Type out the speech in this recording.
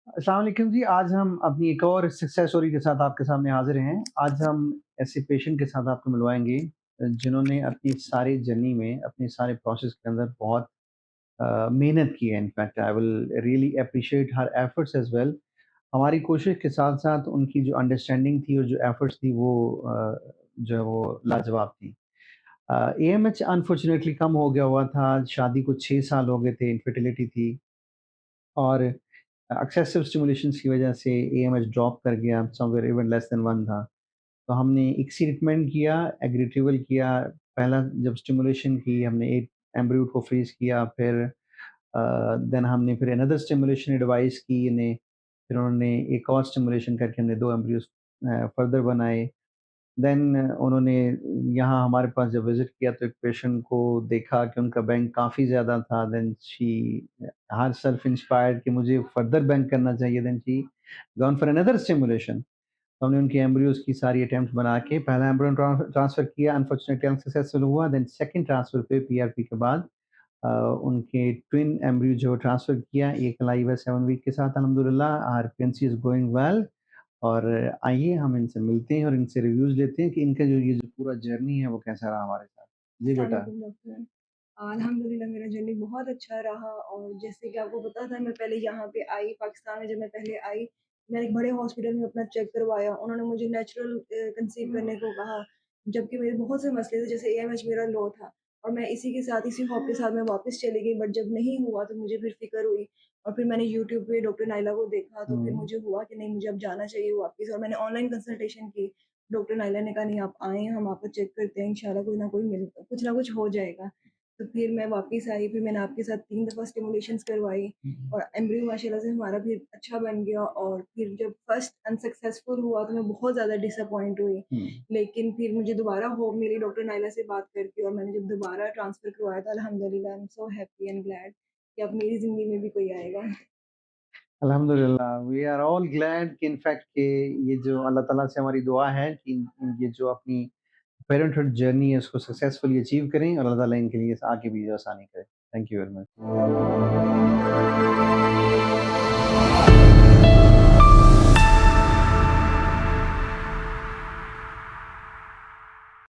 अस्सलाम वालेकुम जी, आज हम अपनी एक और सक्सेस स्टोरी के साथ आपके सामने हाज़िर हैं। आज हम ऐसे पेशेंट के साथ आपको मिलवाएँगे जिन्होंने अपनी सारी जर्नी में, अपने सारे प्रोसेस के अंदर बहुत मेहनत की है। In fact I will really appreciate her efforts as well. हमारी कोशिश के साथ-साथ उनकी जो अंडरस्टैंडिंग थी और जो एफर्ट्स थी वो जो है वो लाजवाब थी। एएमएच अनफॉर्चुनेटली कम हो गया हुआ था, शादी को 6 साल हो गए थे, इनफर्टिलिटी थी और एक्सेसिव स्टिमुलेशंस की वजह से एएमएच ड्रॉप कर गया, समवेयर इवन लेस देन 1 था। तो हमने इक्सी रिकमेंड किया, एग्रीट्रिवल किया, पहला जब स्टिमुलेशन की हमने एक एम्ब्रियो को फ्रीज़ किया, फिर देन हमने फिर अनदर स्टिमुलेशन एडवाइस की इन्हें, फिर उन्होंने एक और स्टिमुलेशन करके हमने 2 एम्ब्रियोज़ फर्दर बनाए। देन उन्होंने यहाँ हमारे पास जब विज़िट किया तो एक पेशेंट को देखा कि उनका बैंक काफ़ी ज़्यादा था, देन शी हरसेल्फ इंस्पायर्ड कि मुझे फर्दर बैंक करना चाहिए, then she gone for another stimulation. तो हमने उनकी एम्ब्रियोज़ की सारी अटेम्प्ट्स बना के पहला एम्ब्रियो ट्रांसफ़र किया, अनफॉर्चुनेटली अनसक्सेसफुल हुआ, देन सेकंड ट्रांसफ़र पे पीआरपी के बाद उनके ट्विन एम्ब्रियो जो ट्रांसफ़र किया, एक लाइव है 7 वीक के साथ अल्हम्दुलिल्लाह, her pregnancy is going well. और आइए हम इनसे मिलते हैं और इनसे रिव्यूज़ लेते हैं कि इनका जो ये जो पूरा जर्नी है वो कैसा रहा हमारे साथ। जी अस्सलाम बेटा। वालेकुम डॉक्टर। अल्हम्दुलिल्लाह मेरा जर्नी बहुत अच्छा रहा और जैसे कि आपको पता था मैं पहले यहाँ पे आई पाकिस्तान में जब मैं पहले आई, मैंने एक बड़े हॉस्पिटल में अपना चेक करवाया। उन्होंने मुझे नेचुरल कंसीव करने को कहा, जबकि मेरे बहुत से मसले थे जैसे एएमएच मेरा लो था और मैं इसी के साथ इसी हौफ के साथ मैं वापस चली गई बट जब नहीं हुआ तो मुझे फिर फ़िक्र हुई और फिर मैंने यूट्यूब पे डॉक्टर नाइला को देखा तो फिर हुँ, मुझे हुआ कि नहीं मुझे अब जाना चाहिए वापस और मैंने ऑनलाइन कंसल्टेशन की। डॉक्टर नाइला ने कहा नहीं आप आएँ, हम आपको चेक करते हैं, इंशाल्लाह कोई ना कोई कुछ ना कुछ हो जाएगा। तो फिर मैं वापस आई, फिर मैंने आपके साथ 3 दफ़ा स्टिमुलेशंस करवाई हुँ, और एम्ब्रियो माशाल्लाह से हमारा फिर अच्छा बन गया और फिर जब फर्स्ट अनसक्सेसफुल हुआ तो मैं बहुत ज़्यादा डिसअपॉइंट हुई। हुँ। लेकिन फिर मुझे दोबारा होप मिली डॉक्टर नाइला से बात करके और मैंने जब दोबारा ट्रांसफर करवाया था अल्हम्दुलिल्लाह I am so happy and glad कि अब मेरी ज़िंदगी में भी कोई आएगा। अल्हम्दुलिल्लाह वी आर ऑल ग्लैड कि इनफैक्ट कि ये जो अल्लाह ताला से हमारी दुआ है कि ये जो अपनी पेरेंटहुड जर्नी है उसको सक्सेसफुली अचीव करें और अल्लाह ताला इनके लिए आगे भी आसानी करे। Thank you very much.